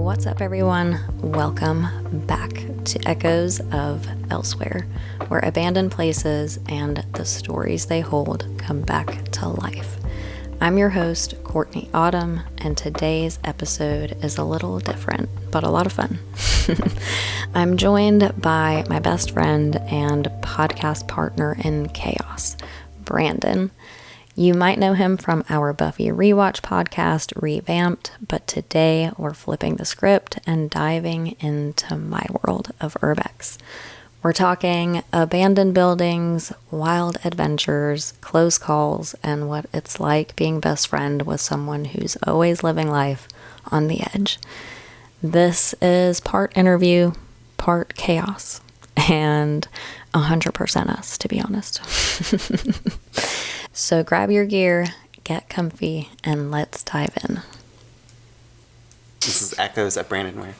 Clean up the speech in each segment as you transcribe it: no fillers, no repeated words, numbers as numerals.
What's up, everyone? Welcome back to Echoes of Elsewhere, where abandoned places and the stories they hold come back to life. I'm your host, Courtney Autumn, and today's episode is a little different, but a lot of fun. I'm joined by my best friend and podcast partner in chaos, Brandon. You might know him from our Buffy Rewatch podcast, Revamped, but today we're flipping the script and diving into my world of urbex. We're talking abandoned buildings, wild adventures, close calls, and what it's like being best friend with someone who's always living life on the edge. This is part interview, part chaos, and 100% us, to be honest. So grab your gear, get comfy, and let's dive in. This is Echoes at Brandon Ware.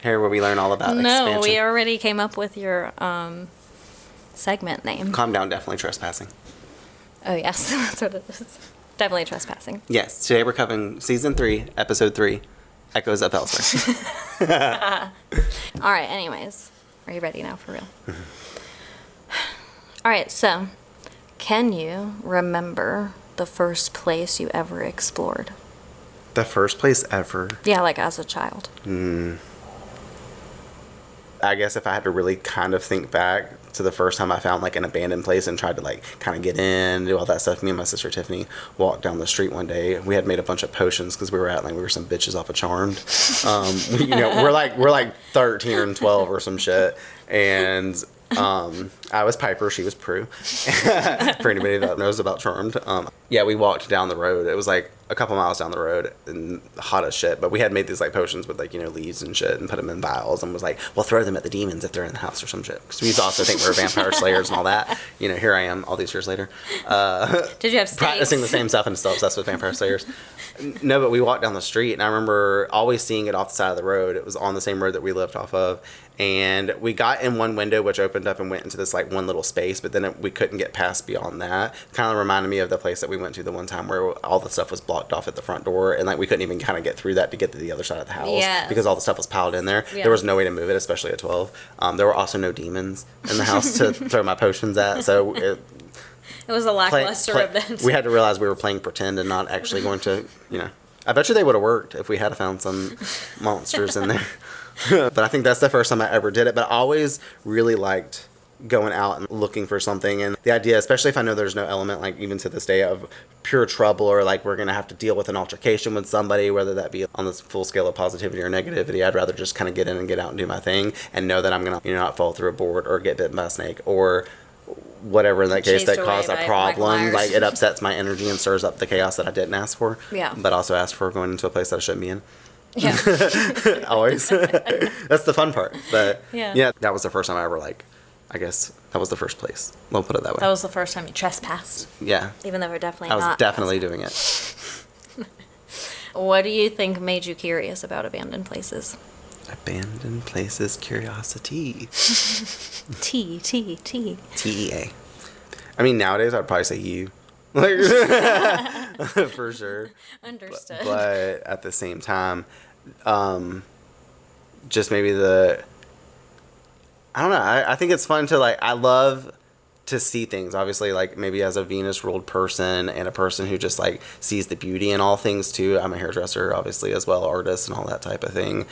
Here where we learn all about expansion. No, we already came up with your segment name. Calm down, definitely trespassing. Oh, yes, that's what it is. Definitely trespassing. Yes, today we're covering Season 3, Episode 3, Echoes of Elsewhere. All right, anyways. Are you ready now for real? All right, so can you remember the first place you ever explored? The first place ever? Yeah, like as a child. I guess if I had to really kind of think back to the first time I found like an abandoned place and tried to like kind of get in, do all that stuff. Me and my sister Tiffany walked down the street one day. We had made a bunch of potions because we were some bitches off of Charmed. We're like 13 or 12 or some shit, and I was Piper, she was Prue. For anybody that knows about Charmed. We walked down the road. It was like a couple miles down the road and hot as shit, but we had made these like potions with like, leaves and shit and put them in vials and was like, we'll throw them at the demons if they're in the house or some shit. Because we used to also think we were vampire slayers and all that. Here I am all these years later. Did you have stakes? Practicing the same stuff and still obsessed with vampire slayers. No, but we walked down the street and I remember always seeing it off the side of the road. It was on the same road that we lived off of. And we got in one window, which opened up and went into this like one little space, but then we couldn't get past beyond that. Kind of reminded me of the place that we went to the one time where all the stuff was blocked off at the front door, and like we couldn't even kind of get through that to get to the other side of the house because all the stuff was piled in there. Yeah. There was no way to move it, especially at 12. There were also no demons in the house to throw my potions at, so it was a lackluster event. We had to realize we were playing pretend and not actually going to, I bet you they would have worked if we had found some monsters in there. But I think that's the first time I ever did it. But I always really liked going out and looking for something. And the idea, especially if I know there's no element, like even to this day, of pure trouble or like we're going to have to deal with an altercation with somebody, whether that be on this full scale of positivity or negativity, I'd rather just kind of get in and get out and do my thing and know that I'm going to not fall through a board or get bitten by a snake or whatever in that case that caused a problem. Like it upsets my energy and stirs up the chaos that I didn't ask for. Yeah. But also asked for going into a place that I shouldn't be in. Yeah. Always. That's the fun part. But yeah, that was the first time I ever I guess that was the first place. We'll put it that way. That was the first time you trespassed. Yeah. Even though we're definitely not. I was definitely doing it. What do you think made you curious about abandoned places? Abandoned places, curiosity. T. TEA. I mean, nowadays I'd probably say you. Like, for sure. Understood. But at the same time, just maybe I don't know. I think it's fun to I love to see things. Obviously, like maybe as a Venus ruled person and a person who just sees the beauty in all things too. I'm a hairdresser, obviously, as well, artist and all that type of thing.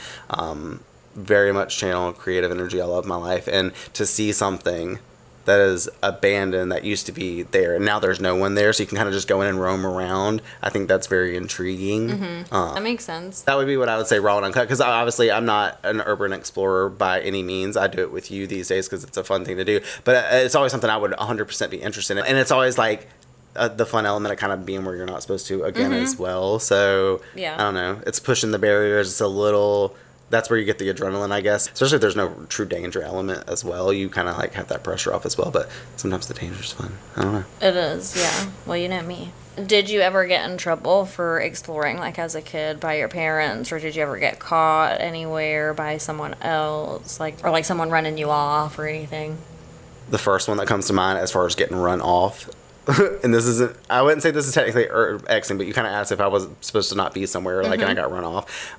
Very much channel creative energy. I love my life, and to see something that is abandoned that used to be there and now there's no one there, so you can kind of just go in and roam around. I think that's very intriguing. That makes sense. That would be what I would say, raw and uncut, because obviously I'm not an urban explorer by any means. I do it with you these days because it's a fun thing to do, but it's always something I would 100% be interested in, and it's always the fun element of kind of being where you're not supposed to again as well. So I don't know, it's pushing the barriers. It's a little, that's where you get the adrenaline, I guess. Especially if there's no true danger element as well. You kind of have that pressure off as well. But sometimes the danger's fun. I don't know. It is, yeah. Well, you know me. Did you ever get in trouble for exploring, as a kid, by your parents? Or did you ever get caught anywhere by someone else? Or someone running you off or anything? The first one that comes to mind as far as getting run off and this isn't, I wouldn't say this is technically Xing, but you kind of asked if I was supposed to not be somewhere, like, and I got run off.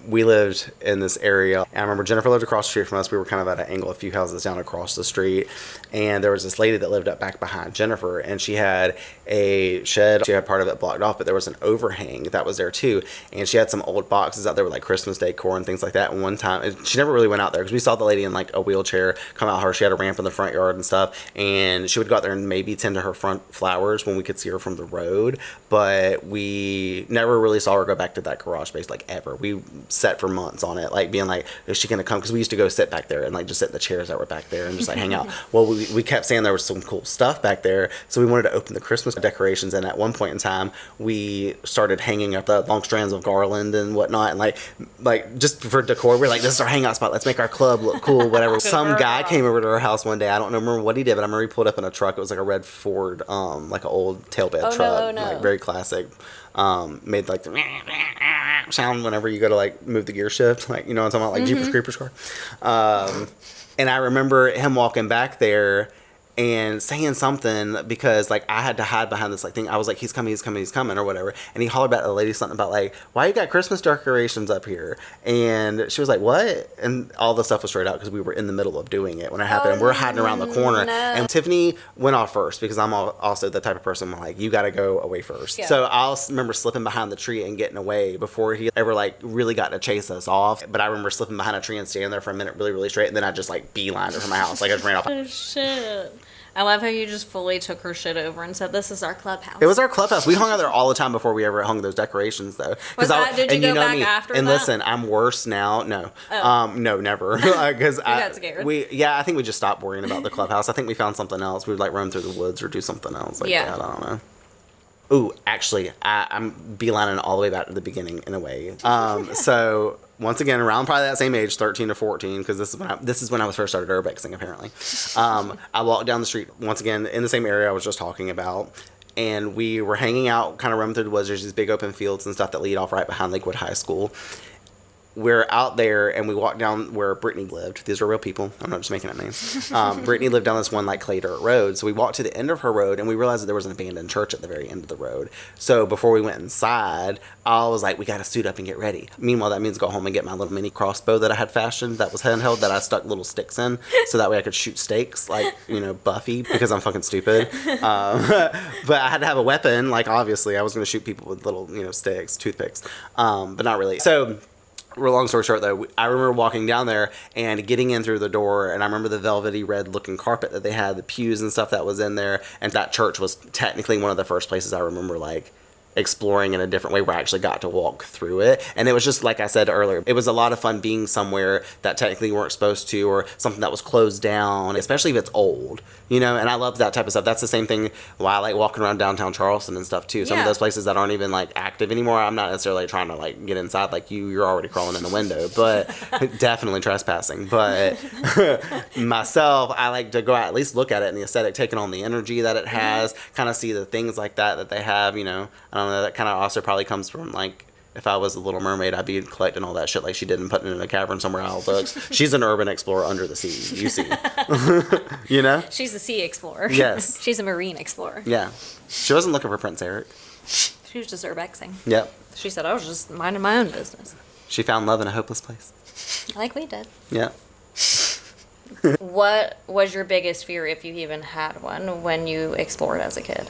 We lived in this area, and I remember Jennifer lived across the street from us. We were kind of at an angle a few houses down across the street, and there was this lady that lived up back behind Jennifer, and she had a shed. She had part of it blocked off, but there was an overhang that was there too, and she had some old boxes out there with like Christmas decor and things like that. And one time, she never really went out there because we saw the lady in like a wheelchair come out her. She had a ramp in the front yard and stuff, and she would go out there and maybe tend to her front flowers when we could see her from the road, but we never really saw her go back to that garage space like ever. We sat for months on it, like being like, is she gonna come? Because we used to go sit back there and like just sit in the chairs that were back there and just like hang out. Well, we kept saying there was some cool stuff back there, so we wanted to open the Christmas decorations, and at one point in time we started hanging up the long strands of garland and whatnot, and like just for decor, we're like, this is our hangout spot, let's make our club look cool, whatever. Some guy came over to our house one day, I don't remember what he did, but I remember he pulled up in a truck. It was like a red Ford, like an old tailbed truck, like very classic. Made like the sound whenever you go to like move the gear shift, like, you know what I'm talking about, like Jeepers Creepers car. And I remember him walking back there and saying something, because like I had to hide behind this like thing. I was like, he's coming or whatever, and he hollered back at the lady something about like, why you got Christmas decorations up here? And she was like, what? And all the stuff was straight out because we were in the middle of doing it when it happened, and we're hiding around the corner. And Tiffany went off first because I'm also the type of person where like, you got to go away first. Yeah. So I'll remember slipping behind the tree and getting away before he ever like really got to chase us off. But I remember slipping behind a tree and standing there for a minute really, really straight, and then I just like beelined her from my house. Like I just ran off. Oh shit. I love how you just fully took her shit over and said, this is our clubhouse. It was our clubhouse. We hung out there all the time before we ever hung those decorations, though. Did you go back after and that? Listen, I'm worse now. No. No, never. Because I got scared. I think we just stopped worrying about the clubhouse. I think we found something else. We would like roam through the woods or do something else like that. I don't know. Ooh, actually, I'm beelining all the way back to the beginning in a way. So once again, around probably that same age, 13 to 14, because this is when I was first started urbexing, apparently. I walked down the street once again in the same area I was just talking about, and we were hanging out, kind of roaming through the woods. There's these big open fields and stuff that lead off right behind Lakewood High School. We're out there, and we walked down where Brittany lived. These are real people. I'm not just making up names. Brittany lived down this one, like, clay dirt road. So we walked to the end of her road, and we realized that there was an abandoned church at the very end of the road. So before we went inside, I was like, we got to suit up and get ready. Meanwhile, that means go home and get my little mini crossbow that I had fashioned that was handheld, that I stuck little sticks in, so that way I could shoot stakes, like, you know, Buffy, because I'm fucking stupid. But I had to have a weapon. Like, obviously, I was going to shoot people with little, you know, sticks, toothpicks. But not really. So long story short, though, I remember walking down there and getting in through the door, and I remember the velvety red looking carpet that they had, the pews and stuff that was in there, and that church was technically one of the first places I remember, like, exploring in a different way where I actually got to walk through it. And it was just, like I said earlier, it was a lot of fun being somewhere that technically you weren't supposed to, or something that was closed down, especially if it's old, you know. And I love that type of stuff. That's the same thing why I like walking around downtown Charleston and stuff too. Some of those places that aren't even like active anymore, I'm not necessarily trying to like get inside like you're already crawling in the window, but definitely trespassing. But myself, I like to go out, at least look at it in the aesthetic, taking on the energy that it has, kind of see the things like that they have, you know. I don't know, that kind of also probably comes from, like, if I was a Little Mermaid, I'd be collecting all that shit like she did and putting it in a cavern somewhere else. She's an urban explorer under the sea, you see. You know? She's a sea explorer. Yes. She's a marine explorer. Yeah. She wasn't looking for Prince Eric. She was just urbexing. Yep. She said, I was just minding my own business. She found love in a hopeless place. Like we did. Yeah. What was your biggest fear, if you even had one, when you explored as a kid?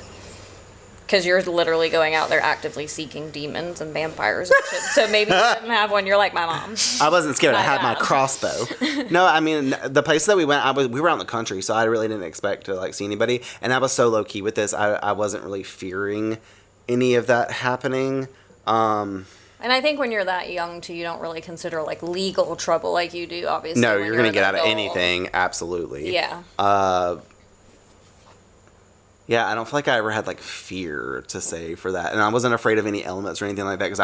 Because you're literally going out there actively seeking demons and vampires and shit. So maybe you didn't have one. You're like my mom. I wasn't scared. I had my crossbow. No, I mean, the places that we went, we were out in the country, so I really didn't expect to like see anybody. And I was so low key with this. I wasn't really fearing any of that happening. And I think when you're that young too, you don't really consider like legal trouble like you do. Obviously, no, you're gonna get out of anything. Absolutely. Yeah. Yeah, I don't feel like I ever had, like, fear to say for that. And I wasn't afraid of any elements or anything like that, because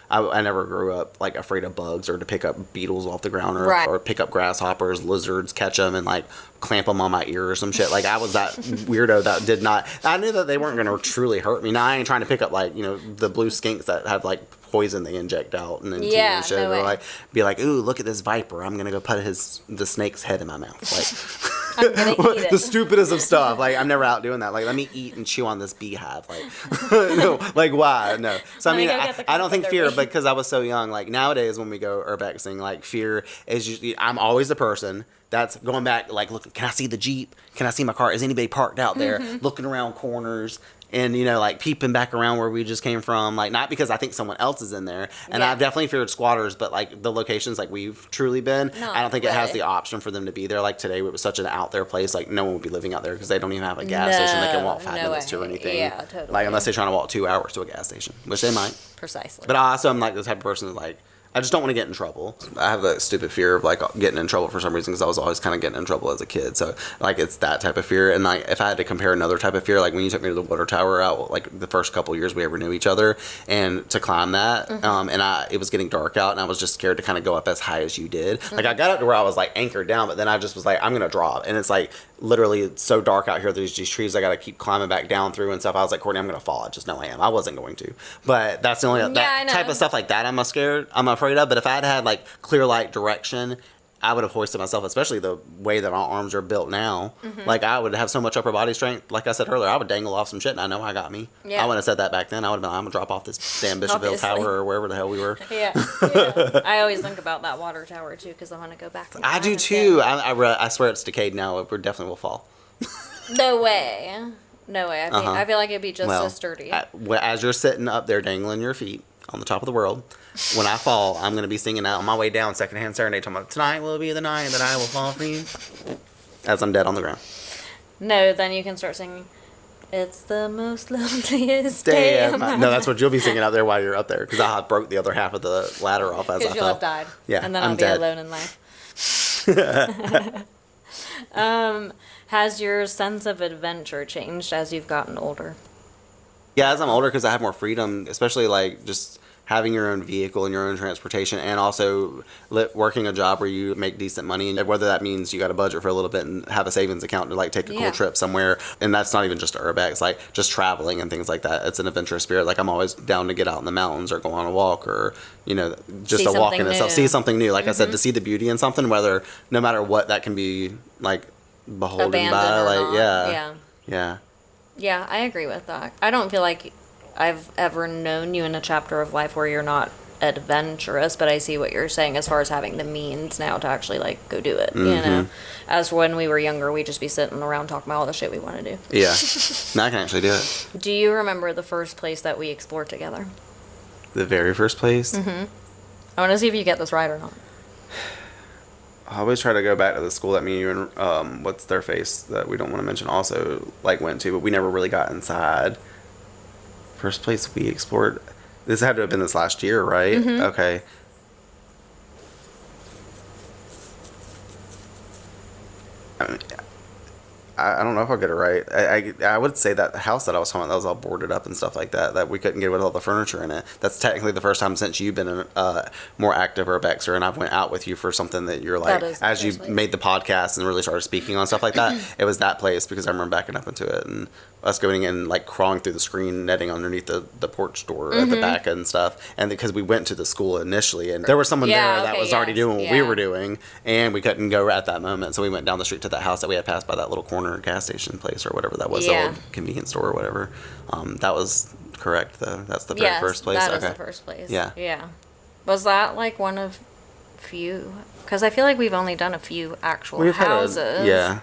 I never grew up, like, afraid of bugs or to pick up beetles off the ground or pick up grasshoppers, lizards, catch them, and, like, clamp them on my ear or some shit. Like, I was that weirdo that did not... I knew that they weren't going to truly hurt me. Now, I ain't trying to pick up, like, you know, the blue skinks that have, like, poison they inject out and then and shit. No or, like, be like, ooh, look at this viper. I'm going to go put the snake's head in my mouth. Like... I'm gonna eat it. The stupidest of stuff. Like, I'm never out doing that. Like, let me eat and chew on this beehive. Like, no, like, why? No. So, I mean, I don't think fear, because I was so young. Like, nowadays when we go urbexing, like, fear is usually, I'm always the person that's going back, like, looking, can I see the Jeep? Can I see my car? Is anybody parked out there? Looking around corners. And, you know, like, peeping back around where we just came from. Like, not because I think someone else is in there. And I've definitely feared squatters, but, like, the locations, like, we've truly been, I don't think it has the option for them to be there. Like, today, it was such an out there place. Like, no one would be living out there because they don't even have a gas station they can walk 5 minutes to or anything. Yeah, totally. Like, unless they're trying to walk 2 hours to a gas station, which they might. Precisely. But I also am, like, the type of person that, like, I just don't want to get in trouble. I have that stupid fear of, like, getting in trouble for some reason because I was always kind of getting in trouble as a kid. So, like, it's that type of fear. And, like, if I had to compare another type of fear, like, when you took me to the water tower out, like, the first couple years we ever knew each other, and to climb that, and it was getting dark out, and I was just scared to kind of go up as high as you did. Like, I got up to where I was, like, anchored down, but then I just was like, I'm going to drop. And it's, like, literally it's so dark out here. There's these trees I got to keep climbing back down through and stuff. I was like, Courtney, I'm going to fall. I just know I am. I wasn't going to. But that's the only type of stuff like that I'm afraid of. But if I had like clear light direction, I would have hoisted myself, especially the way that my arms are built now. Like, I would have so much upper body strength. Like I said earlier, I would dangle off some shit, and I know I got me. I wouldn't have said that back then. I would have been, I'm going to drop off this damn Bishopville Tower or wherever the hell we were. Yeah. I always think about that water tower, too, because I want to go back. I do, too. I swear it's decayed now. It definitely will fall. No way. No way. I feel like it'd be just as sturdy. As you're sitting up there dangling your feet on the top of the world, when I fall, I'm going to be singing out on my way down secondhand serenade talking about, tonight will be the night that I will fall for you, as I'm dead on the ground. No, then you can start singing, it's the most loneliest day of my life. No, that's what you'll be singing out there while you're up there, because I broke the other half of the ladder off as I fell. Because you'll have died. Yeah, and then I'm I'll be dead. alone in life. Has your sense of adventure changed as you've gotten older? Yeah, as I'm older, because I have more freedom, especially like just having your own vehicle and your own transportation, and also working a job where you make decent money, and whether that means you got a budget for a little bit and have a savings account to like take a cool trip somewhere. And that's not even just urbex, like just traveling and things like that. It's an adventurous spirit. Like, I'm always down to get out in the mountains or go on a walk, or, you know, just see a walk in something itself, new. see something new. Like I said, to see the beauty in something, whether no matter what that can be like beholden Abandoned by, or like not. Yeah, I agree with that. I don't feel like I've ever known you in a chapter of life where you're not adventurous, but I see what you're saying as far as having the means now to actually like go do it, you know. As when we were younger, we'd just be sitting around talking about all the shit we want to do. Yeah. Now I can actually do it. Do you remember the first place that we explored together? The very first place? I want to see if you get this right or not. I always try to go back to the school that me and you and what's their face that we don't want to mention also like went to, but we never really got inside. First place we explored. This had to have been this last year, right? Okay. I don't know if I'll get it right. I would say that the house that I was talking about, that was all boarded up and stuff like that, that we couldn't get with all the furniture in it. That's technically the first time since you've been a more active urbexer, and I've went out with you for something that you're like, as you made the podcast and really started speaking on stuff like that, it was that place, because I remember backing up into it and us going in and like crawling through the screen netting underneath the porch door at the back and stuff. And because we went to the school initially, and there was someone there that was already doing what we were doing, and we couldn't go at that moment. So we went down the street to that house that we had passed by, that little corner gas station place or whatever that was, the old convenience store or whatever. That was correct though. That's the very first place. That is the first place. Yeah. Was that like one of few? Because I feel like we've only done a few actual houses.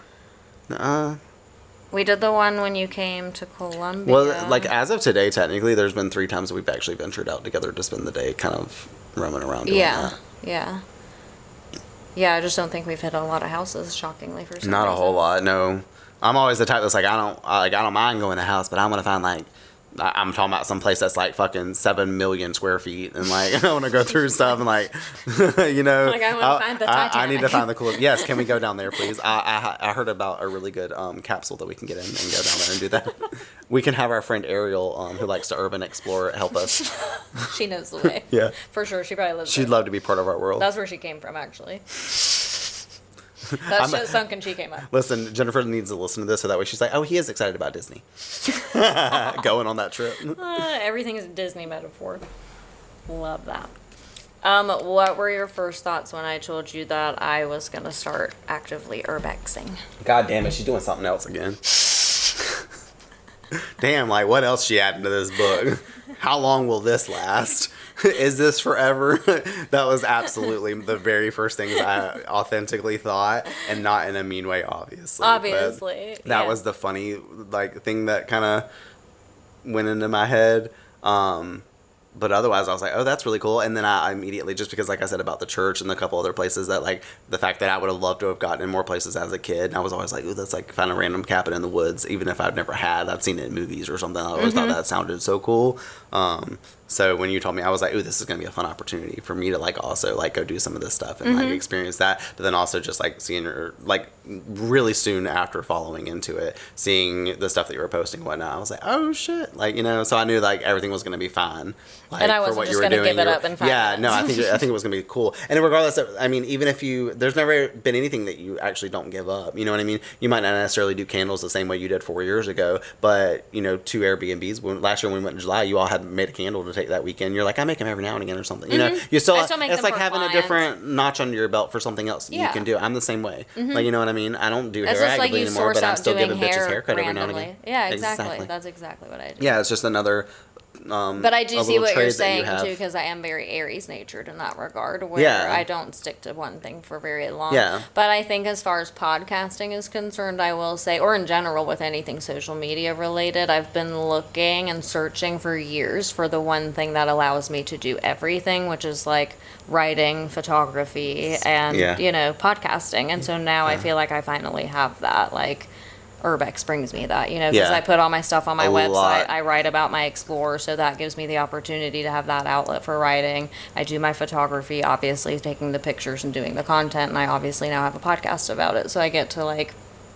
We did the one when you came to Columbia. Well, like as of today, technically, there's been 3 times that we've actually ventured out together to spend the day, kind of roaming around doing that. Yeah, I just don't think we've hit a lot of houses, shockingly, for some Not reason. a whole lot, no. I'm always the type that's like, I don't mind going to a house, but I'm gonna find like, I'm talking about some place that's like fucking 7 million square feet, and like I want to go through stuff and like, you know, like I want to find the Titanic. I need to find the coolest. Yes, can we go down there, please? I heard about a really good capsule that we can get in and go down there and do that. We can have our friend Ariel, who likes to urban explore, help us. She knows the way. Yeah, for sure. She probably lives. She'd love to be part of our world. That's where she came from, actually. That shit sunk and she came up. Listen, Jennifer needs to listen to this so that way she's like, oh, he is excited about Disney. Going on that trip. Everything is a Disney metaphor. Love that. What were your first thoughts when I told you that I was going to start actively urbexing? God damn it, she's doing something else again. Damn, like, what else she added to this book? How long will this last? Is this forever? That was absolutely the very first things I authentically thought, and not in a mean way, obviously. Obviously. But that was the funny, like, thing that kind of went into my head. But otherwise, I was like, oh, that's really cool. And then I immediately, just because, like I said, about the church and a couple other places, that, like, the fact that I would have loved to have gotten in more places as a kid. And I was always like, ooh, that's, like, find a random cabin in the woods, even if I've never had. I'd seen it in movies or something. I always thought that sounded so cool. So when you told me, I was like, ooh, this is going to be a fun opportunity for me to, like, also, like, go do some of this stuff and, like, experience that. But then also just, like, seeing her, like, really soon after following into it, seeing the stuff that you were posting and whatnot, I was like, oh, shit. Like, you know, so I knew, like, everything was going to be fine. Like, and I wasn't just going to give it up in 5 minutes. No, I think it was going to be cool. And regardless of, I mean, even if there's never been anything that you actually don't give up. You know what I mean? You might not necessarily do candles the same way you did 4 years ago, but, you know, 2 Airbnbs, last year when we went in July, you all had made a candle to take that weekend. You're like, I make them every now and again or something. You know, you still make it's them like for having clients. a different notch under your belt for something else you can do. I'm the same way. Like, you know what I mean? I don't do It's hair just like actively you anymore, source but I'm out still doing giving bitches hair haircut every now and randomly. again. Yeah, exactly. That's exactly what I do. Yeah, it's just another. But I do see what you're saying have. too, because I am very Aries natured in that regard, where I don't stick to one thing for very long. Yeah. But I think as far as podcasting is concerned, I will say, or in general with anything social media related, I've been looking and searching for years for the one thing that allows me to do everything, which is like writing, photography, and you know, podcasting. And so now I feel like I finally have that. Like, Urbex brings me that, you know, because I put all my stuff on my website. I write about my Explorer, so that gives me the opportunity to have that outlet for writing. I do my photography, obviously taking the pictures and doing the content, and I obviously now have a podcast about it, so I get to, like,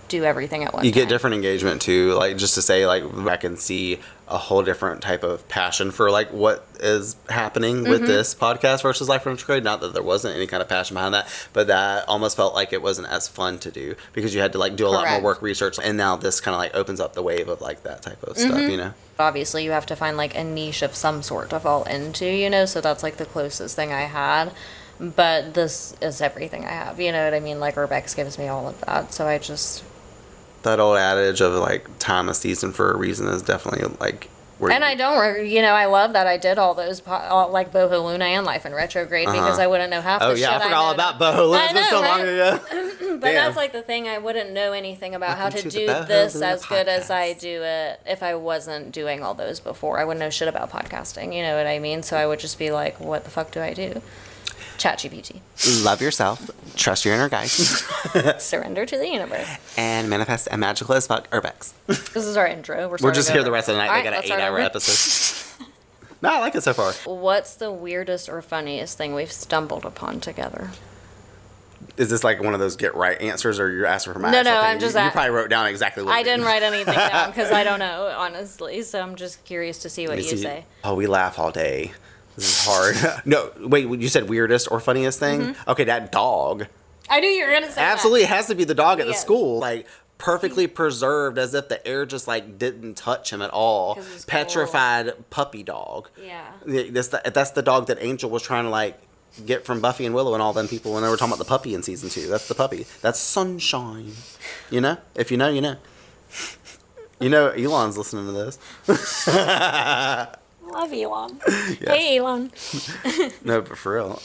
do everything at one time. You get different engagement too, like, just to say, like, I can see a whole different type of passion for, like, what is happening with this podcast versus Life Furniture Trade. Not that there wasn't any kind of passion behind that, but that almost felt like it wasn't as fun to do because you had to, like, do a lot more work research, and now this kind of, like, opens up the wave of, like, that type of stuff, you know? Obviously, you have to find, like, a niche of some sort to fall into, you know, so that's, like, the closest thing I had. But this is everything I have, you know what I mean? Like, Urbex gives me all of that, so I just... That old adage of, like, time a season for a reason is definitely, like... And I don't, you know, I love that I did all those, like, Boho Luna and Life in Retrograde, because I wouldn't know half the shit I forgot all about Boho Luna. It's been so long ago. But that's, like, the thing, I wouldn't know anything about how to do this as good as I do it if I wasn't doing all those before. I wouldn't know shit about podcasting, you know what I mean? So I would just be like, what the fuck do I do? ChatGPT. Love yourself. Trust your inner guidance. Surrender to the universe. And manifest a magical as fuck Urbex. This is our intro. We're just here the rest of the night. All They right, got an 8-hour episode. No, I like it so far. What's the weirdest or funniest thing we've stumbled upon together? Is this like one of those get right answers, or you're asking for my No, actual thing? I'm just... You probably wrote down exactly what I didn't write anything down because I don't know, honestly. So I'm just curious to see what you say. Oh, we laugh all day. This is hard. No, wait, you said weirdest or funniest thing? Okay, that dog. I knew you were going to say Absolutely, it has to be the dog at the school. Like, perfectly preserved as if the air just, like, didn't touch him at all. Petrified puppy dog. Yeah. That's the dog that Angel was trying to, like, get from Buffy and Willow and all them people when they were talking about the puppy in season 2. That's the puppy. That's Sunshine. You know? If you know, you know. You know, Elon's listening to this. Love Elon. Yes. Hey, Elon. No, but for real.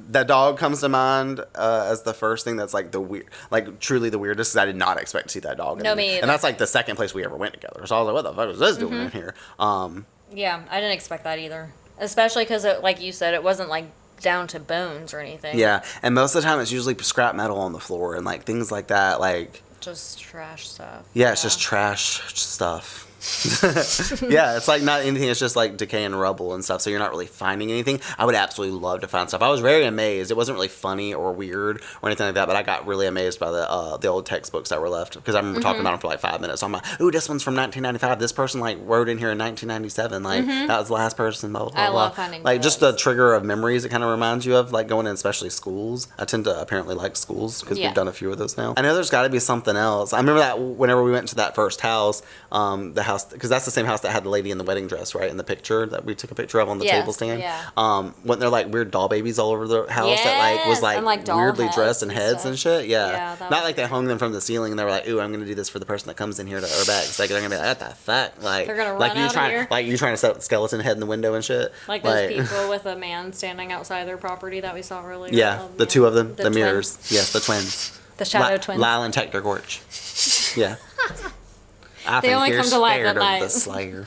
That dog comes to mind as the first thing that's, like, the weird, like, truly the weirdest, because I did not expect to see that dog. No, me either. And that's, like, the second place we ever went together. So I was like, what the fuck is this doing in here? Yeah, I didn't expect that either. Especially because, like you said, it wasn't, like, down to bones or anything. Yeah, and most of the time it's usually scrap metal on the floor and, like, things like that, like... Just trash stuff. Yeah, it's just trash stuff. Yeah, it's like not anything. It's just like decay and rubble and stuff. So you're not really finding anything. I would absolutely love to find stuff. I was very amazed. It wasn't really funny or weird or anything like that, but I got really amazed by the old textbooks that were left, because I remember talking about them for like 5 minutes. So I'm like, ooh, this one's from 1995. This person like wrote in here in 1997. Like that was the last person. Blah blah blah. I love finding like those. just the trigger of memories. It kind of reminds you of like going in, especially schools. I tend to apparently like schools because we've done a few of those now. I know there's got to be something else. I remember that whenever we went to that first house, the house, because that's the same house that had the lady in the wedding dress, right? In the picture that we took a picture of on the Yes, table stand. yeah. Wasn't there like weird doll babies all over the house that like was Yes, like, and, like, doll weirdly heads dressed and and heads stuff. and shit? Yeah. Yeah, that Not was like they hung them from the ceiling and they were like, ooh, I'm going to do this for the person that comes in here to Urbex. Like they're going to be like, what the fuck? Like, They're gonna like run you out of trying, here? like you trying to set up the skeleton head in the window and shit. Like those people with a man standing outside their property that we saw earlier. Yeah, the two of them, the twins. mirrors. Yes, the twins. The shadow twins. Lyle and Tector Gorch. Yeah. I They think only you're come to life scared at of night. the Slayer.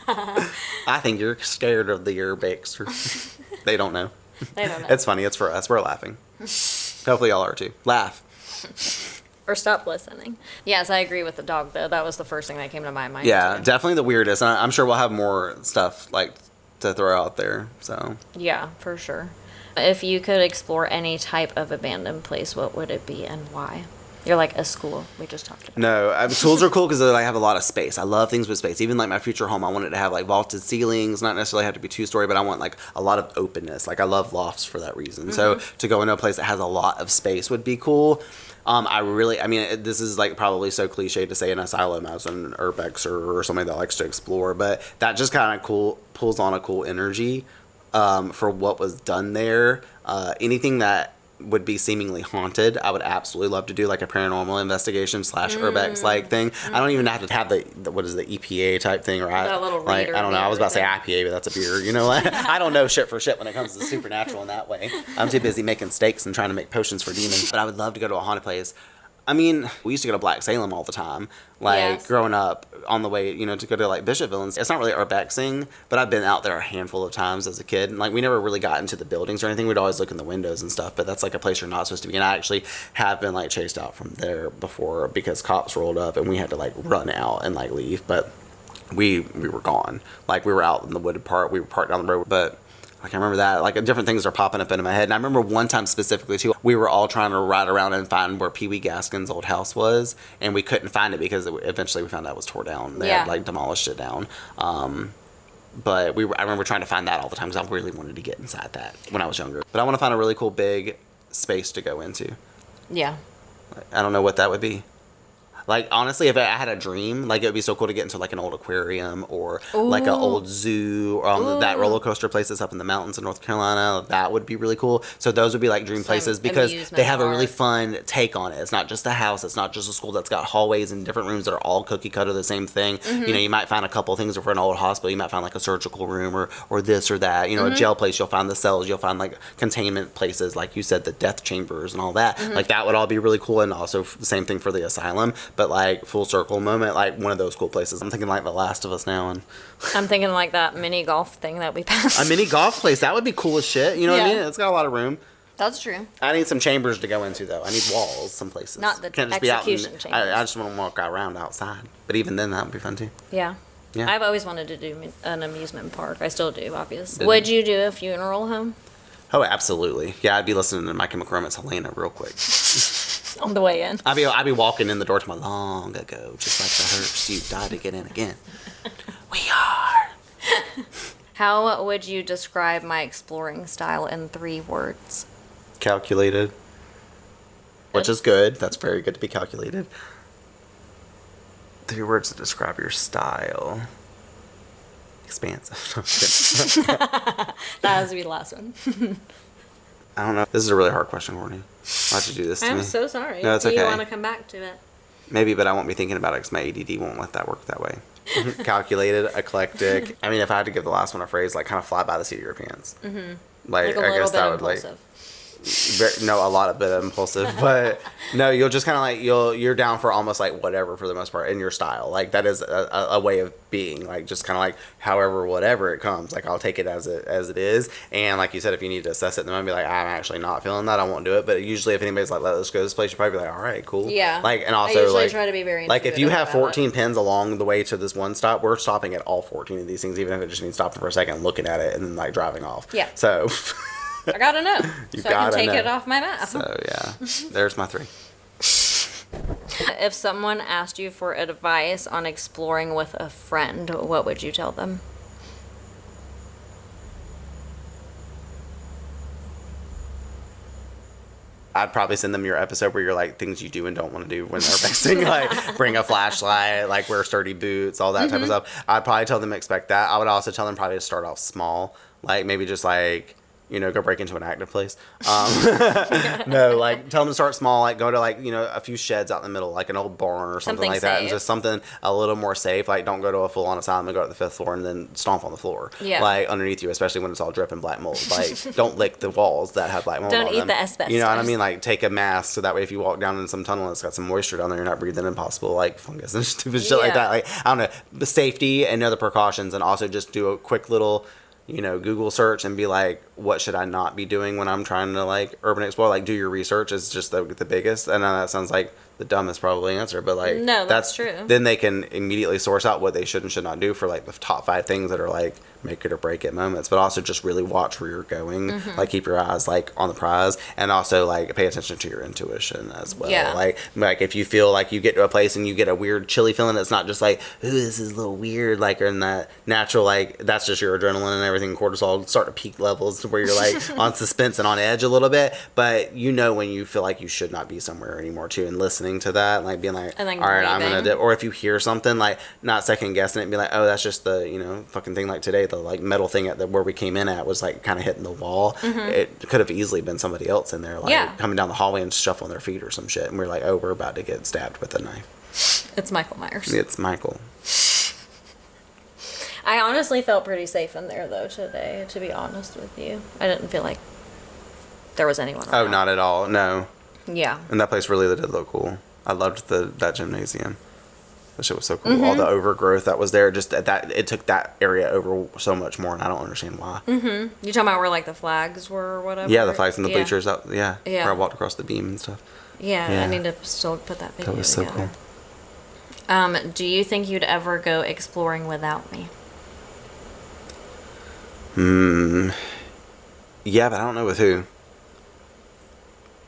I think you're scared of the Urbexer. They don't know. They don't know. It's funny. It's for us. We're laughing. Hopefully y'all are too. Laugh. Or stop listening. Yes, I agree with the dog, though. That was the first thing that came to my mind. Yeah, too. definitely the weirdest. And I'm sure we'll have more stuff like to throw out there. So Yeah, for sure. If you could explore any type of abandoned place, what would it be and why? You're like a school. We just talked about. no, tools are cool because they like, have a lot of space. I love things with space. Even like my future home, I want it to have like vaulted ceilings, not necessarily have to be 2-story, but I want like a lot of openness. Like I love lofts for that reason. So to go into a place that has a lot of space would be cool. This is like probably so cliche to say an asylum as an urbex or somebody that likes to explore, but that just kind of pulls on a cool energy for what was done there. Anything that would be seemingly haunted, I would absolutely love to do like a paranormal investigation / urbex like thing. I don't even have to have the what is the EPA type thing, right? That little like reader I don't know. I was about to say thing. IPA, but that's a beer. You know what? I don't know shit for shit when it comes to supernatural in that way. I'm too busy making steaks and trying to make potions for demons. But I would love to go to a haunted place. I mean, we used to go to Black Salem all the time, like Yes. growing up on the way, to go to like Bishopville. And it's not really urbexing, but I've been out there a handful of times as a kid. And like we never really got into the buildings or anything. We'd always look in the windows and stuff. But that's like a place you're not supposed to be. And I actually have been like chased out from there before because cops rolled up and we had to like run out and like leave. But we were gone. Like we were out in the wooded part. We were parked down the road, but. Like I remember that, like different things are popping up into my head. And I remember one time specifically too, we were all trying to ride around and find where Pee Wee Gaskin's old house was, and we couldn't find it because eventually we found out it was tore down. They had like demolished it down. But I remember trying to find that all the time because I really wanted to get inside that when I was younger. But I want to find a really cool big space to go into. Yeah. I don't know what that would be. Like, honestly, if I had a dream, like, it would be so cool to get into, like, an old aquarium or, like, an old zoo or that roller coaster place that's up in the mountains in North Carolina. That would be really cool. So those would be, like, dream Some places because they have a really park. fun take on it. It's not just a house. It's not just a school that's got hallways and different rooms that are all cookie cutter the same thing. You might find a couple things for an old hospital. You might find, like, a surgical room or this or that. A jail place, you'll find the cells. You'll find, like, containment places, like you said, the death chambers and all that. Like, that would all be really cool. And also the same thing for the asylum. But, like, full circle moment, like one of those cool places. I'm thinking like The Last of Us now, and I'm thinking like that mini golf thing that we passed. a mini golf place that would be cool as shit. You know what I Yeah. mean? It's got a lot of room. That's true. I need some chambers to go into though. I need walls, some places. Not the Can't just be out execution in, chambers. I just want to walk around outside. But even then, that would be fun too. Yeah. Yeah. I've always wanted to do an amusement park. I still do, obviously. Didn't- Would you do a funeral home Oh, absolutely. Yeah, I'd be listening to My Chemical Romance Helena real quick. on the way in? I'd be walking in the door to my long ago, just like the hearse. You died to get in again. We are. How would you describe my exploring style in 3 words? Calculated. Which is good. That's very good to be calculated. 3 words to describe your style. Expansive. That has to be the last one. I don't know. This is a really hard question, Courtney. Why'd you do this to me? I'm so sorry. No, it's Do you okay. want to come back to it? Maybe, but I won't be thinking about it because my ADD won't let that work that way. Calculated, eclectic. I mean, if I had to give the last one a phrase, like kind of fly by the seat of your pants. Mm-hmm. Like a I little guess bit that would impulsive. no, a lot of bit impulsive, but no, you'll just kind of like you're down for almost like whatever for the most part in your style. Like that is a way of being, like just kind of like however whatever it comes. Like I'll take it as it is, and like you said, if you need to assess it, then I'll be like, I'm actually not feeling that. I won't do it. But usually, if anybody's like, let's go to this place, you'll probably be like, all right, cool. Yeah. Like and I also usually like try to be very like if you intuitive have about 14 pins along the way to this one stop, we're stopping at all 14 of these things, even if it just means stopping for a second, looking at it, and then like driving off. Yeah. So. I gotta know. You so I can gotta take know. it off my map. So yeah, there's my 3. If someone asked you for advice on exploring with a friend, what would you tell them? I'd probably send them your episode where you're like things you do and don't want to do when they're texting, like bring a flashlight, like wear sturdy boots, all that type of stuff. I'd probably tell them expect that. I would also tell them probably to start off small, like maybe just like, you know, go break into an active place. No, like tell them to start small, like go to like, you know, a few sheds out in the middle, like an old barn or something like that, and just something a little more safe. Like don't go to a full on asylum and go to the 5th floor and then stomp on the floor, like underneath you, especially when it's all dripping black mold. Like don't lick the walls that have black mold on them. Don't eat the asbestos. You know what I mean? Like take a mask so that way if you walk down in some tunnel and it's got some moisture down there, you're not breathing in possible like fungus and stupid shit like that. Like I don't know, the safety and other precautions, and also just do a quick little, you know, Google search and be like, what should I not be doing when I'm trying to like urban explore? Like do your research is just the biggest. I know that sounds like the dumbest probably answer, but like no, that's true. Then they can immediately source out what they should and should not do for like the top 5 things that are like make it or break it moments. But also just really watch where you're going, like keep your eyes like on the prize, and also like pay attention to your intuition as well. Like if you feel like you get to a place and you get a weird chilly feeling, it's not just like, ooh, this is a little weird, like, or in that natural, like that's just your adrenaline and everything, cortisol start to peak levels to where you're like on suspense and on edge a little bit. But you know when you feel like you should not be somewhere anymore too, and listening to that, like being like, all right, I'm gonna do. Or if you hear something, like not second guessing it and be like, oh, that's just the, you know, fucking thing. Like today, the like metal thing at the where we came in at was like kind of hitting the wall. It could have easily been somebody else in there, like coming down the hallway and shuffling their feet or some shit, and we're like, oh, we're about to get stabbed with a knife. It's Michael Myers. It's Michael. I honestly felt pretty safe in there though today, to be honest with you. I didn't feel like there was anyone around. Oh, not at all. No. Yeah. And that place really did look cool. I loved that gymnasium. That shit was so cool. All the overgrowth that was there, just that it took that area over so much more, and I don't understand why. You talking about where like the flags were or whatever? Yeah, the flags and the bleachers out. Yeah. Where I walked across the beam and stuff. Yeah, I need to still put that video together. That was so cool. Do you think you'd ever go exploring without me? Yeah, but I don't know with who.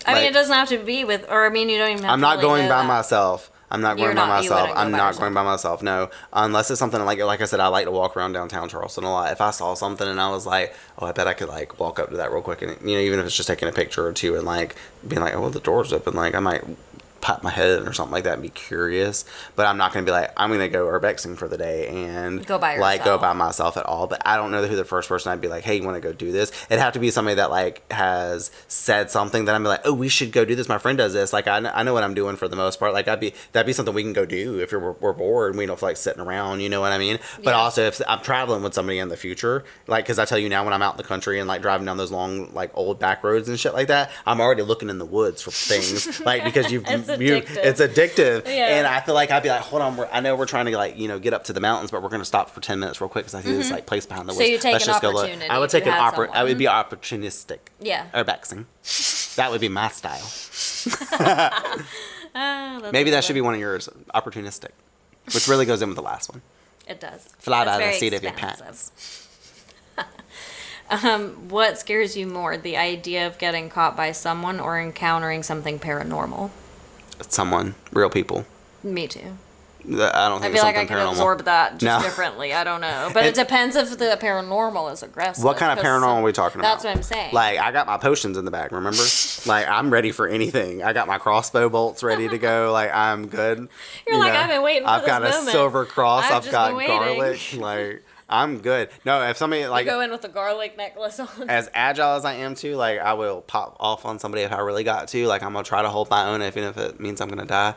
I mean, it doesn't have to be with, or I mean, you don't even have I'm to not really going know by that. myself. I'm not going by myself. I'm not going by myself. No, unless it's something like I said, I like to walk around downtown Charleston a lot. If I saw something and I was like, oh, I bet I could like walk up to that real quick, and you know, even if it's just taking a picture or two and like being like, oh, well, the door's open, like I might pop my head in or something like that and be curious. But I'm not going to be like, I'm going to go urbexing for the day and go by like go by myself at all. But I don't know who the first person I'd be like, hey, you want to go do this? It'd have to be somebody that like has said something that I'm like, oh, we should go do this. My friend does this. Like I know what I'm doing for the most part. Like that'd be something we can go do if we're bored and we don't feel like sitting around. You know what I mean? But also if I'm traveling with somebody in the future, like because I tell you now when I'm out in the country and like driving down those long like old back roads and shit like that, I'm already looking in the woods for things like because it's addictive. And I feel like I'd be like, hold on, I know we're trying to like, you know, get up to the mountains, but we're going to stop for 10 minutes real quick because I see this like place behind the woods. So you take Let's an just opportunity. Go look. I would take I would be opportunistic. Yeah. Urbexing. That would be my style. Maybe that should be one of yours, opportunistic, which really goes in with the last one. It does. Fly by the seat of your pants. What scares you more, the idea of getting caught by someone or encountering something paranormal? Someone, real people. Me too. I don't think I feel like I something can paranormal. absorb that just differently. I don't know. But it depends if the paranormal is aggressive. What kind of paranormal are we talking about? That's what I'm saying. Like, I got my potions in the bag, remember? Like, I'm ready for anything. I got my crossbow bolts ready to go. Like, I'm good. You're like, I've been waiting for I've this got moment. a silver cross. I've I've got been garlic. Like, I'm good. No, if somebody, like... You go in with a garlic necklace on. As agile as I am, too, like, I will pop off on somebody if I really got to. Like, I'm going to try to hold my own, even if it means I'm going to die.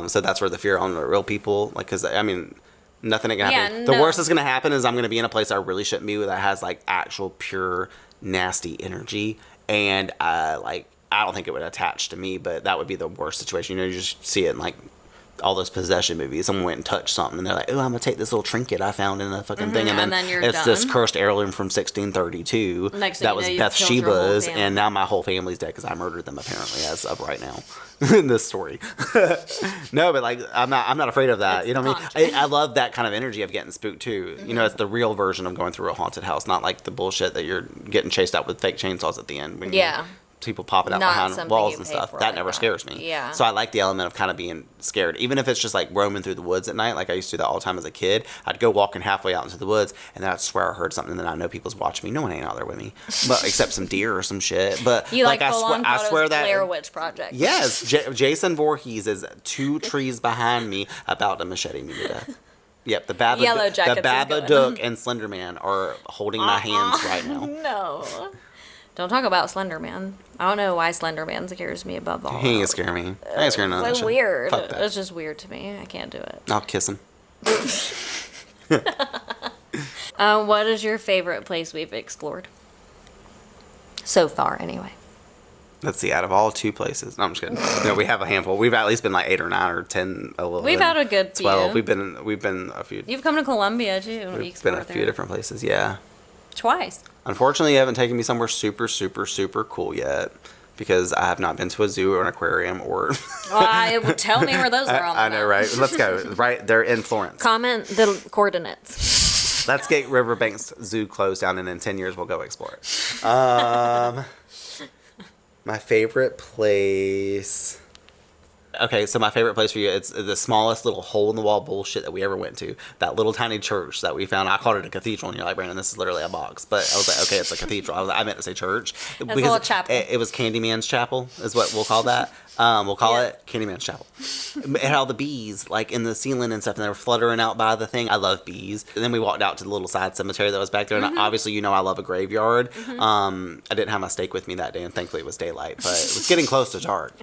So that's where the fear on the real people, like, because, I mean, nothing can happen. Yeah, the worst that's going to happen is I'm going to be in a place I really shouldn't be that has, like, actual pure nasty energy. And, I don't think it would attach to me, but that would be the worst situation. You know, you just see it in, like, all those possession movies. Someone went and touched something and they're like, oh, I'm gonna take this little trinket I found in a fucking thing, and then it's done. This cursed heirloom from 1632 that was Bathsheba's, and now my whole family's dead because I murdered them apparently as of right now in this story. No, but like I'm not afraid of that. You know what I mean? I love that kind of energy of getting spooked too. You know, it's the real version of going through a haunted house, not like the bullshit that you're getting chased out with fake chainsaws at the end when you people popping out Not behind something walls you and pay stuff. for That like never that. scares me. Yeah. So I like the element of kind of being scared. Even if it's just like roaming through the woods at night, like I used to do that all the time as a kid. I'd go walking halfway out into the woods, and then I'd swear I heard something, and then I know people's watching me. No one ain't out there with me, but except some deer or some shit. But You like I swear that Blair Witch Project. yes, Jason Voorhees is 2 trees behind me, about to machete me to death. Yep, the Yellow Jackets is Babadook and Slender Man are holding my hands right now. No. Don't talk about Slender Man. I don't know why Slender Man scares me above all. He ain't scare me. I ain't scared none of that It's shit. weird. Fuck that. It's just weird to me. I can't do it. I'll kiss him. What is your favorite place we've explored? So far, anyway. Let's see, out of all 2 places. No, I'm just kidding. No, we have a handful. We've at least been like 8 or 9 or 10, 11. We've had a good 12. few. We've been a few. You've come to Columbia, too. We We've been explored a few there. different places, yeah. Twice. Unfortunately, you haven't taken me somewhere super, super, super cool yet, because I have not been to a zoo or an aquarium or... Tell me where those are on the I know, map. right? Let's go. Right, they're in Florence. Comment the coordinates. Let's get Riverbanks Zoo closed down, and in 10 years we'll go explore it. My favorite place... Okay, so my favorite place for you, it's the smallest little hole-in-the-wall bullshit that we ever went to. That little tiny church that we found. I called it a cathedral, and you're like, Brandon, this is literally a box. But I was like, okay, it's a cathedral. I meant to say church. It's a little chapel. It was Candyman's Chapel, is what we'll call that. We'll call it Candyman's Chapel. It had all the bees, like, in the ceiling and stuff, and they were fluttering out by the thing. I love bees. And then we walked out to the little side cemetery that was back there, and obviously, you know I love a graveyard. I didn't have my stake with me that day, and thankfully it was daylight, but it was getting close to dark.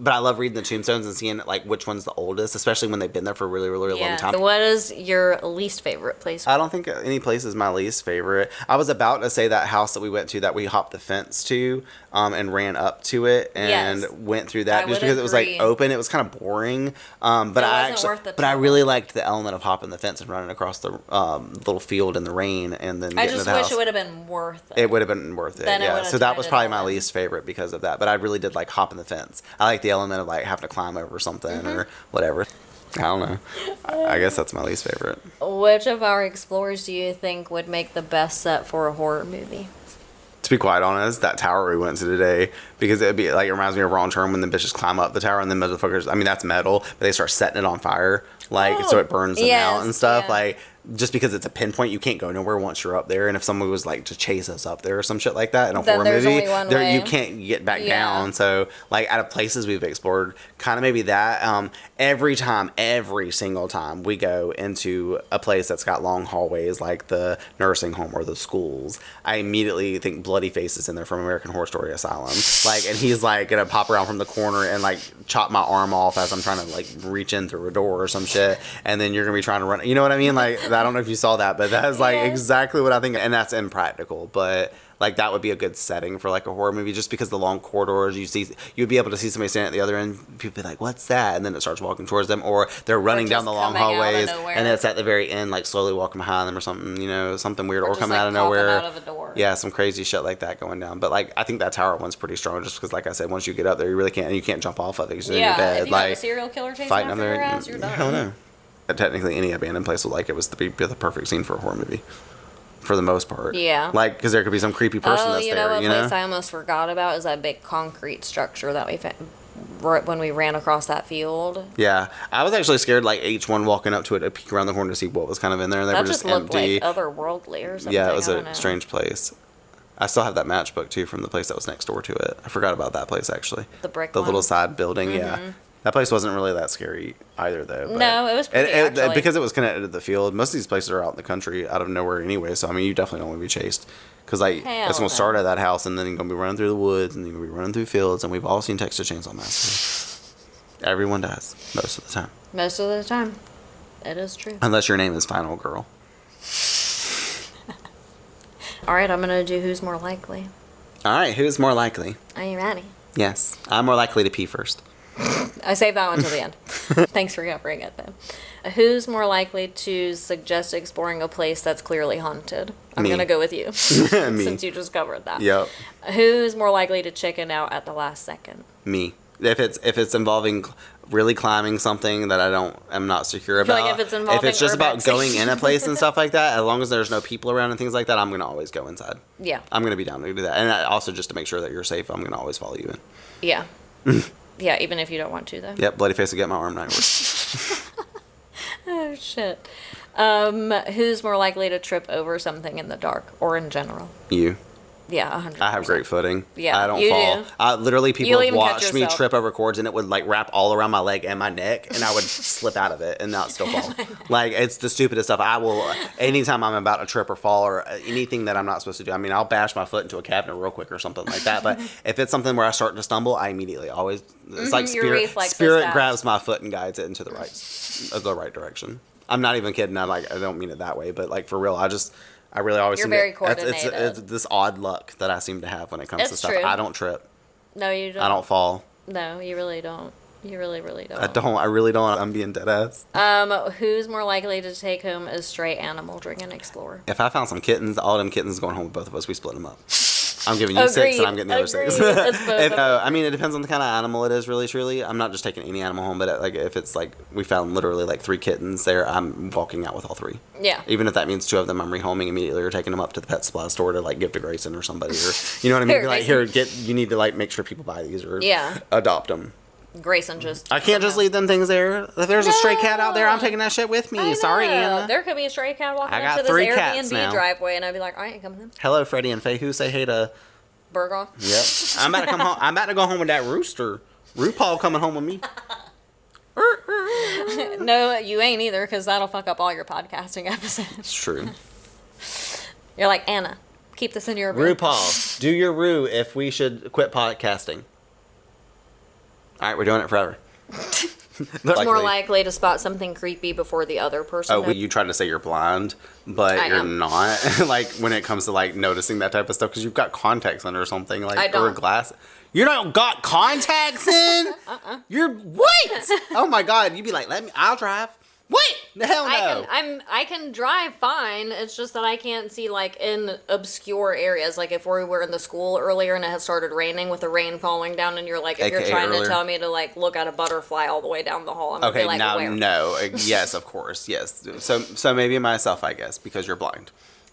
But I love reading the tombstones and seeing like which one's the oldest, especially when they've been there for a really, really long time. What is your least favorite place? I don't think any place is my least favorite. I was about to say that house that we went to that we hopped the fence to and ran up to it and went through that I just would because it was like agree. open. It was kind of boring. But I really liked the element of hopping the fence and running across the little field in the rain and then I getting to just the wish house. it would have been worth it. It would have been worth it. Then it Yeah. would've So that tied was it probably all my in. least favorite because of that. But I really did like hopping the fence. I like the element of like having to climb over something or whatever. I don't know. I guess that's my least favorite. Which of our explorers do you think would make the best set for a horror movie? To be quite honest, that tower we went to today, because it'd be like, it reminds me of Wrong Turn when the bitches climb up the tower and then motherfuckers, I mean, that's metal, but they start setting it on fire, like, so it burns them out and stuff. yeah. Like, just because it's a pinpoint, you can't go nowhere once you're up there. And if someone was like to chase us up there or some shit like that in a Then horror there's movie, only one way. you can't get back Yeah. down. So, like, out of places we've explored, kind of maybe that. Every single time we go into a place that's got long hallways, like the nursing home or the schools, I immediately think Bloody Face is in there from American Horror Story Asylum. Like, and he's like gonna pop around from the corner and like chop my arm off as I'm trying to like reach in through a door or some shit. And then you're gonna be trying to run. You know what I mean? Like, I don't know if you saw that, but that is like exactly what I think. And that's impractical, but like that would be a good setting for like a horror movie, just because the long corridors you'd be able to see somebody standing at the other end. People be like, "What's that?" And then it starts walking towards them, or they're running down just the long coming out of hallways, nowhere. and it's at the very end, like slowly walking behind them or something. You know, something weird, or just, coming like, out of popping nowhere. out of a door. Yeah, some crazy shit like that going down. But like, I think that tower one's pretty strong, just because, like I said, once you get up there, you really can't, and you can't jump off of it because then you're dead. If you like have a serial killer chasing fighting after up there, your ass, you're done. hell no. Technically, any abandoned place would like it was to be the perfect scene for a horror movie. For the most part. Yeah. Like, because there could be some creepy person that's you there, know what you know? place I almost forgot about is that big concrete structure that we found when we ran across that field. Yeah. I was actually scared, like, each one walking up to it to peek around the corner to see what was kind of in there, and they That were just just looked empty. like otherworldly or something. Yeah, it was I don't a know. strange place. I still have that matchbook, too, from the place that was next door to it. I forgot about that place, actually. The brick The one? little side building, yeah. That place wasn't really that scary either, though. But No, it was pretty, actually. because it was connected to the field. Most of these places are out in the country, out of nowhere anyway. So I mean, you definitely don't want to be chased, because like Hell it's gonna no. start at that house, and then you're gonna be running through the woods, and you're gonna be running through fields, and we've all seen Texas Chainsaw Massacre. Everyone does most of the time, Most of the time. It is true. unless your name is Final Girl. All right, I'm going to do who's more likely. All right, who's more likely? Are you ready? Yes, I'm more likely to pee first. I saved that one till the end. Thanks for covering it, then. Who's more likely to suggest exploring a place that's clearly haunted? I'm Me. going to go with you, Me. since you just covered that. Yep. Who's more likely to chicken out at the last second? Me. If it's involving really climbing something that I'm not secure feel about. like if it's involving just about urbex. going in a place and stuff like that, as long as there's no people around and things like that, I'm going to always go inside. Yeah. I'm going to be down to do that. And also just to make sure that you're safe, I'm going to always follow you in. Yeah. Yeah, even if you don't want to, though. Yep, bloody face will get my arm knifed. Oh, shit. Who's more likely to trip over something in the dark or in general? You. Yeah, 100%. I have great footing. Yeah, I don't you fall. do. Literally, people You'll have even catch watched me yourself. trip over cords, and it would like wrap all around my leg and my neck, and I would slip out of it and not still fall. Like, it's the stupidest stuff. I will, anytime I'm about to trip or fall or anything that I'm not supposed to do. I mean, I'll bash my foot into a cabinet real quick or something like that. But if it's something where I start to stumble, I immediately always, it's like your reflex is spirit fast. grabs my foot and guides it into the right direction. I'm not even kidding. I don't mean it that way, but like for real, I really always. You're seem very to, coordinated. it's this odd luck that I seem to have when it comes to It's stuff. true. I don't trip. No, you don't. I don't fall. No, you really don't. You really, really don't. I don't. I really don't. I'm being dead ass. Who's more likely to take home a stray animal during an explorer? If I found some kittens, all them kittens going home with both of us. We split them up. I'm giving you 6 and I'm getting the other 6. Agreed. It's both of them. I mean, it depends on the kind of animal it is, really, truly. I'm not just taking any animal home, but like if it's like we found literally like 3 kittens there, I'm walking out with all 3. Yeah. Even if that means 2 of them, I'm rehoming immediately or taking them up to the pet supply store to like give to Grayson or somebody, or you know what I mean? Be like, here, you need to like make sure people buy these or adopt them. Grayson just. I can't just leave them things there. If there's a stray cat out there, I'm taking that shit with me. Sorry, Anna. There could be a stray cat walking I got into this 3 cats Airbnb now. driveway, and I'd be like, I ain't coming in. Hello, Freddie and Faye. Who say hey to? Burgoff. Yep. I'm about to come home. I'm about to go home with that rooster. RuPaul coming home with me. No, you ain't either, because that'll fuck up all your podcasting episodes. It's true. You're like, Anna, keep this in your room. RuPaul, do your Ru if we should quit podcasting. All right, we're doing it forever. It's more likely to spot something creepy before the other person. Oh, you trying to say you're blind, but you're not. Like when it comes to like noticing that type of stuff, because you've got contacts in or something, like I don't. or glass. You don't got contacts in? You're what? Oh my God! You'd be like, I'll drive. What? The hell no. I can drive fine. It's just that I can't see like in obscure areas. Like if we were in the school earlier and it had started raining with the rain falling down, and you're like, if you're trying to tell me to like look at a butterfly all the way down the hall, I'm gonna be like, now where? no. Yes, of course. Yes. So maybe myself, I guess, because you're blind.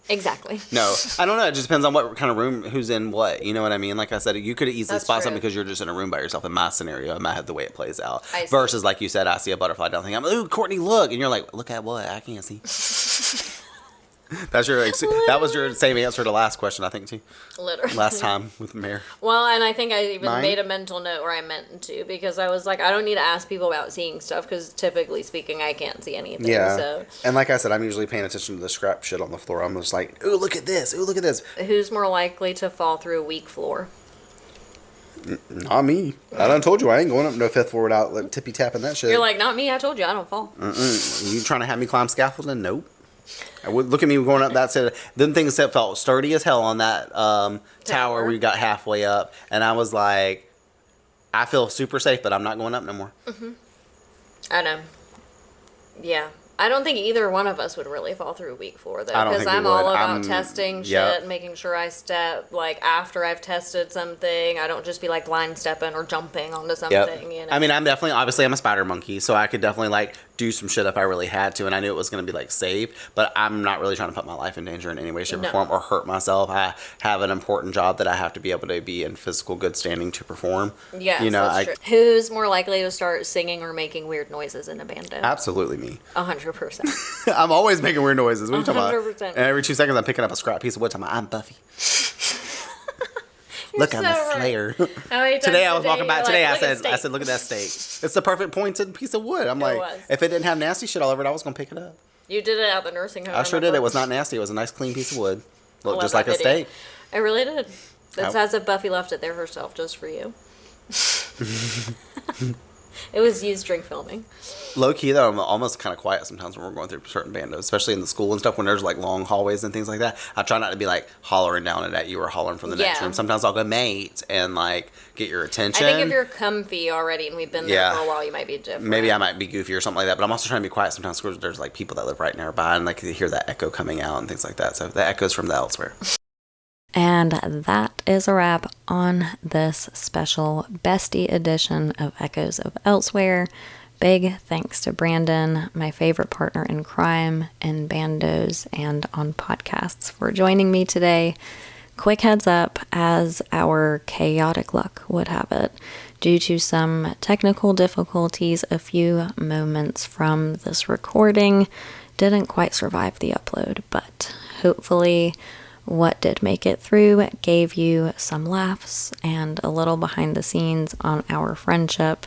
Exactly. No, I don't know. It just depends on what kind of room, who's in what. You know what I mean? Like I said, you could easily spot something because you're just in a room by yourself. In my scenario, in my head, the way it plays out. Versus, like you said, I see a butterfly down, I'm ooh, Courtney, look, and you're like, look at what? I can't see. That was your same answer to last question, I think, too. Literally. Last time with the mayor. Well, and I think I even made a mental note where I meant to, because I was like, I don't need to ask people about seeing stuff, because typically speaking, I can't see anything. Yeah. So. And like I said, I'm usually paying attention to the scrap shit on the floor. I'm just like, ooh, look at this. Ooh, look at this. Who's more likely to fall through a weak floor? Not me. I done told you I ain't going up no 5th floor without like, tippy tapping that shit. You're like, not me. I told you I don't fall. You trying to have me climb scaffolding? Nope. I would look at me going up that set. Them things that felt sturdy as hell on that tower. We got halfway up, and I was like, I feel super safe, but I'm not going up no more. Mm-hmm. I know. Yeah. I don't think either one of us would really fall through a weak floor, though, because I'm all about testing shit and making sure I step, like, after I've tested something. I don't just be, like, blind stepping or jumping onto something, you know? I mean, I'm a spider monkey, so I could definitely, like, do some shit if I really had to, and I knew it was going to be, like, safe, but I'm not really trying to put my life in danger in any way, shape, or form, or hurt myself. I have an important job that I have to be able to be in physical good standing to perform. Yes, you know, that's true. Who's more likely to start singing or making weird noises in a bando? Absolutely me. 100%. I'm always making weird noises. What are you talking 100%. about? And every 2 seconds, I'm picking up a scrap piece of wood. I'm Buffy. Look, I'm a slayer. Today I was walking by. Today I said, look at that steak. It's the perfect pointed piece of wood. I'm like, if it didn't have nasty shit all over it, I was gonna pick it up. You did it at the nursing home. I sure did. It was not nasty. It was a nice, clean piece of wood. Looked just like a steak. I really did. It's as if Buffy left it there herself, just for you. It was used during filming. Low key though, I'm almost kind of quiet sometimes when we're going through certain bandos, especially in the school and stuff when there's like long hallways and things like that. I try not to be like hollering down at you or hollering from the next room. Sometimes I'll go, mate, and like get your attention. I think if you're comfy already and we've been there for a while, you might be different. Maybe I might be goofy or something like that, but I'm also trying to be quiet sometimes because there's like people that live right nearby and like you hear that echo coming out and things like that. So the echoes from the elsewhere. And that is a wrap on this special bestie edition of Echoes of Elsewhere. Big thanks to Brandon, my favorite partner in crime, in bandos, and on podcasts, for joining me today. Quick heads up, as our chaotic luck would have it, due to some technical difficulties, a few moments from this recording didn't quite survive the upload, but hopefully what did make it through gave you some laughs and a little behind the scenes on our friendship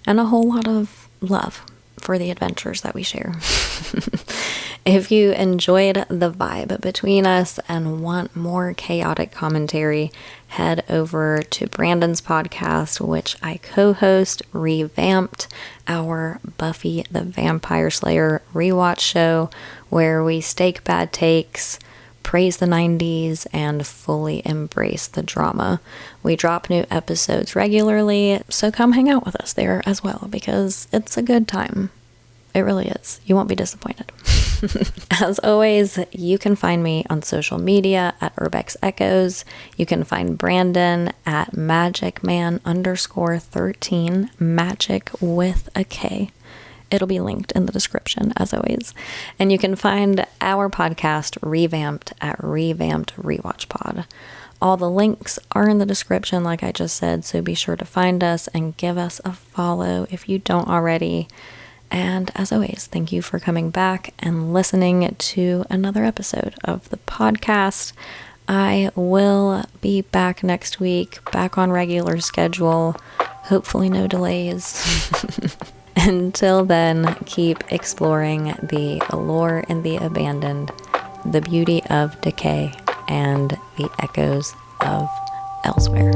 and a whole lot of love for the adventures that we share. If you enjoyed the vibe between us and want more chaotic commentary, head over to Brandon's podcast, which I co-host, Revamped, our Buffy the Vampire Slayer rewatch show, where we stake bad takes, praise the 90s, and fully embrace the drama. We drop new episodes regularly, so come hang out with us there as well, because it's a good time. It really is. You won't be disappointed. As always, you can find me on social media at Urbex Echoes. You can find Brandon at magicman_13, magic with a K. It'll be linked in the description, as always. And you can find our podcast, Revamped, at Revamped Rewatch Pod. All the links are in the description, like I just said, so be sure to find us and give us a follow if you don't already. And as always, thank you for coming back and listening to another episode of the podcast. I will be back next week, back on regular schedule. Hopefully no delays. Until then, keep exploring the allure and the abandoned, the beauty of decay, and the echoes of elsewhere.